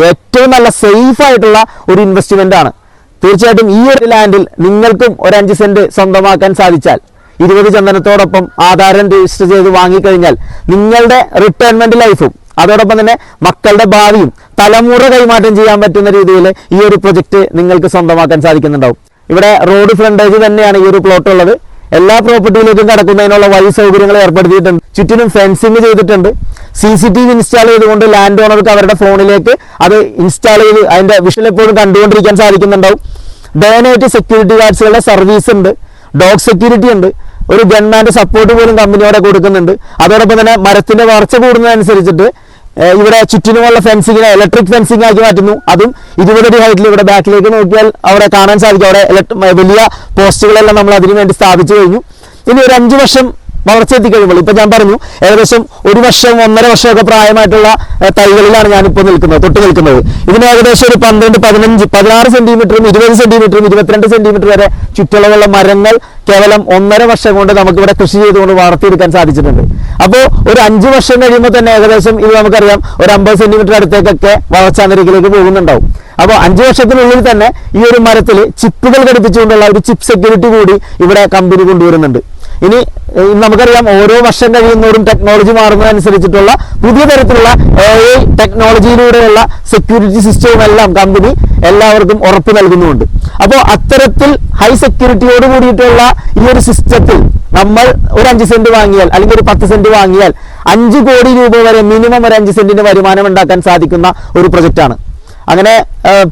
ഏറ്റവും നല്ല സേഫ് ആയിട്ടുള്ള ഒരു ഇൻവെസ്റ്റ്മെന്റ് ആണ്. തീർച്ചയായിട്ടും ഈ ഒരു ലാൻഡിൽ നിങ്ങൾക്കും ഒരു 5 സെന്റ് സ്വന്തമാക്കാൻ സാധിച്ചാൽ 20 ചന്ദനത്തോടൊപ്പം ആധാരം രജിസ്റ്റർ ചെയ്ത് വാങ്ങിക്കഴിഞ്ഞാൽ നിങ്ങളുടെ റിട്ടയർമെന്റ് ലൈഫും അതോടൊപ്പം തന്നെ മക്കളുടെ ഭാവിയും തലമുറ കൈമാറ്റം ചെയ്യാൻ പറ്റുന്ന രീതിയിൽ ഈ ഒരു പ്രൊജക്ട് നിങ്ങൾക്ക് സ്വന്തമാക്കാൻ സാധിക്കുന്നുണ്ടാവും. ഇവിടെ റോഡ് ഫ്രണ്ടേജ് തന്നെയാണ് ഈ ഒരു പ്ലോട്ട് ഉള്ളത്. എല്ലാ പ്രോപ്പർട്ടിയിലേക്കും കടക്കുന്നതിനുള്ള വഴി സൗകര്യങ്ങൾ ഏർപ്പെടുത്തിയിട്ടുണ്ട്. ചുറ്റിനും ഫെൻസിങ് ചെയ്തിട്ടുണ്ട്. CCTV ഇൻസ്റ്റാൾ ചെയ്തുകൊണ്ട് ലാൻഡ് ഓണർക്ക് അവരുടെ ഫോണിലേക്ക് അത് ഇൻസ്റ്റാൾ ചെയ്ത് അതിന്റെ വിഷ്വൽ എപ്പോഴും കണ്ടുകൊണ്ടിരിക്കാൻ സാധിക്കുന്നുണ്ടാവും. ഡേ നൈറ്റ് സെക്യൂരിറ്റി ഗാർഡ്സുകളുടെ സർവീസ് ഉണ്ട്, ഡോഗ് സെക്യൂരിറ്റി ഉണ്ട്, ഒരു ഗൺമാന്റെ സപ്പോർട്ട് പോലും കമ്പനിയോടെ കൊടുക്കുന്നുണ്ട്. അതോടൊപ്പം തന്നെ മരത്തിന്റെ വളർച്ച കൂടുന്നതനുസരിച്ചിട്ട് ഇവിടെ ചുറ്റിനുമുള്ള ഫെൻസിങ്ങിനെ ഇലക്ട്രിക് ഫെൻസിംഗ് ആക്കി മാറ്റുന്നു. അതും 20 അടി ഹൈറ്റിൽ ഇവിടെ ബാക്കിലേക്ക് നോക്കിയാൽ അവിടെ കാണാൻ സാധിക്കും. അവിടെ വലിയ പോസ്റ്റുകളെല്ലാം നമ്മൾ അതിനു വേണ്ടി സ്ഥാപിച്ചു കഴിഞ്ഞു. ഇനി ഒരു 5 വർഷം വളർച്ച എത്തിക്കഴിയുമ്പോൾ ഇപ്പൊ ഞാൻ പറഞ്ഞു ഏകദേശം 1 വർഷം 1.5 വർഷമൊക്കെ പ്രായമായിട്ടുള്ള തൈകളിലാണ് ഞാനിപ്പോൾ തൊട്ട് നിൽക്കുന്നത്. ഇതിന് ഏകദേശം ഒരു 12, 15, 16 സെന്റിമീറ്ററും 20 സെന്റിമീറ്ററും 22 സെന്റിമീറ്റർ വരെ ചുറ്റളവുള്ള മരങ്ങൾ കേവലം 1.5 വർഷം കൊണ്ട് നമുക്ക് ഇവിടെ കൃഷി ചെയ്തുകൊണ്ട് വളർത്തിയെടുക്കാൻ സാധിച്ചിട്ടുണ്ട്. അപ്പോൾ ഒരു 5 വർഷം കഴിയുമ്പോൾ തന്നെ ഏകദേശം ഇത് നമുക്കറിയാം ഒരു 50 സെന്റിമീറ്റർ അടുത്തേക്കൊക്കെ വളർച്ചാ നിരക്കിലേക്ക് പോകുന്നുണ്ടാവും. അപ്പോൾ 5 വർഷത്തിനുള്ളിൽ തന്നെ ഈ ഒരു മരത്തിൽ ചിപ്പുകൾ ഘടിപ്പിച്ചുകൊണ്ടുള്ള ഒരു ചിപ്പ് സെക്യൂരിറ്റി കൂടി ഇവിടെ കമ്പനി കൊണ്ടുവരുന്നുണ്ട്. ഇനി നമുക്കറിയാം ഓരോ വർഷം കഴിയുന്നതോറും ടെക്നോളജി മാറുന്നതനുസരിച്ചിട്ടുള്ള പുതിയ തരത്തിലുള്ള AI ടെക്നോളജിയിലൂടെയുള്ള സെക്യൂരിറ്റി സിസ്റ്റവും എല്ലാം കമ്പനി എല്ലാവർക്കും ഉറപ്പ് നൽകുന്നുമുണ്ട്. അപ്പോൾ അത്തരത്തിൽ ഹൈ സെക്യൂരിറ്റിയോട് കൂടിയിട്ടുള്ള ഈ ഒരു സിസ്റ്റത്തിൽ നമ്മൾ ഒരു 5 സെന്റ് വാങ്ങിയാൽ അല്ലെങ്കിൽ ഒരു 10 സെന്റ് വാങ്ങിയാൽ 5 കോടി രൂപ വരെ മിനിമം ഒരു 5 സെന്റിന് വരുമാനം ഉണ്ടാക്കാൻ സാധിക്കുന്ന ഒരു പ്രൊജക്റ്റാണ്. അങ്ങനെ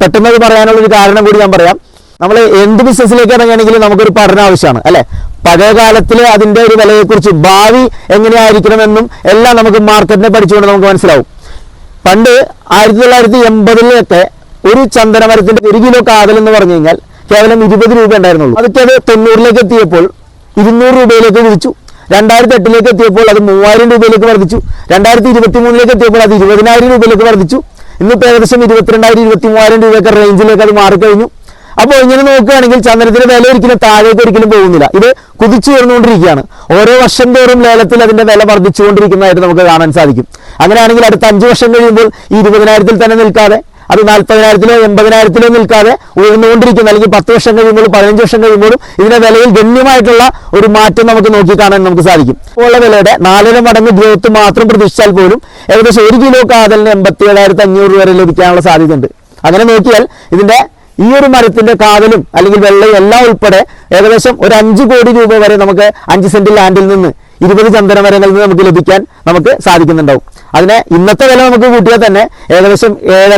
പെട്ടെന്ന് പറയാനുള്ള ഒരു കാരണം കൂടി ഞാൻ പറയാം. നമ്മൾ എന്ത് ബിസിനസ്സിലേക്ക് ഇറങ്ങുകയാണെങ്കിലും നമുക്കൊരു പഠനം ആവശ്യമാണ് അല്ലെ. പഴയ കാലത്തിലെ അതിന്റെ ഒരു വിലയെക്കുറിച്ച് ഭാവി എങ്ങനെയായിരിക്കണമെന്നും എല്ലാം നമുക്ക് മാർക്കറ്റിനെ പഠിച്ചുകൊണ്ട് നമുക്ക് മനസ്സിലാവും. പണ്ട് 1980-ലൊക്കെ ഒരു ചന്ദനമരത്തിന്റെ 1 കിലോ കാതൽ എന്ന് പറഞ്ഞു കഴിഞ്ഞാൽ കേവലം 20 രൂപ ഉണ്ടായിരുന്നുള്ളൂ. അതൊക്കെ അത് 90-ലേക്ക് എത്തിയപ്പോൾ 200 രൂപയിലേക്ക് വിളിച്ചു. 2008-ലേക്ക് എത്തിയപ്പോൾ അത് 3000 രൂപയിലേക്ക് വർദ്ധിച്ചു. 2023-ലേക്ക് എത്തിയപ്പോൾ അത് 20,000 രൂപയിലേക്ക് വർദ്ധിച്ചു. ഇന്നിപ്പോൾ ഏകദേശം 22,000, 23,000 രൂപയൊക്കെ റേഞ്ചിലേക്ക് അത് മാറിക്കഴിഞ്ഞു. അപ്പോൾ ഇങ്ങനെ നോക്കുകയാണെങ്കിൽ ചന്ദനത്തിന്റെ വില ഒരിക്കലും താഴേക്ക് ഒരിക്കലും പോകുന്നില്ല. ഇത് കുതിച്ചു ഉയർന്നുകൊണ്ടിരിക്കുകയാണ്. ഓരോ വർഷം തോറും ലേലത്തിൽ അതിന്റെ വില വർദ്ധിച്ചുകൊണ്ടിരിക്കുന്നതായിട്ട് നമുക്ക് കാണാൻ സാധിക്കും. അങ്ങനെയാണെങ്കിൽ അടുത്ത 5 വർഷം കഴിയുമ്പോൾ ഈ 20,000-ൽ തന്നെ നിൽക്കാതെ അത് 40,000-ലോ 80,000-ലോ നിൽക്കാതെ ഉയർന്നുകൊണ്ടിരിക്കുന്ന അല്ലെങ്കിൽ 10 വർഷം കഴിയുമ്പോഴും 15 വർഷം കഴിയുമ്പോഴും ഇതിന്റെ വിലയിൽ ഗണ്യമായിട്ടുള്ള ഒരു മാറ്റം നമുക്ക് നോക്കി കാണാൻ നമുക്ക് സാധിക്കും. ഉള്ള വിലയുടെ 4 മടങ്ങ് ഗ്രോത്ത് മാത്രം പ്രതീക്ഷിച്ചാൽ പോലും ഏകദേശം 1 കിലോ കാതലിന് 87,500 വരെ ലഭിക്കാനുള്ള സാധ്യതയുണ്ട്. അങ്ങനെ നോക്കിയാൽ ഇതിന്റെ ഈ ഒരു മരത്തിന്റെ കാതലും അല്ലെങ്കിൽ വെള്ളയും എല്ലാം ഉൾപ്പെടെ ഏകദേശം ഒരു 5 കോടി രൂപ വരെ നമുക്ക് 5 സെന്റ് ലാൻഡിൽ നിന്ന് 20 ചന്ദന മരങ്ങളിൽ നിന്ന് നമുക്ക് ലഭിക്കാൻ നമുക്ക് സാധിക്കുന്നുണ്ടാവും. അതിനെ ഇന്നത്തെ വില നമുക്ക് കൂട്ടിയാൽ തന്നെ ഏകദേശം 7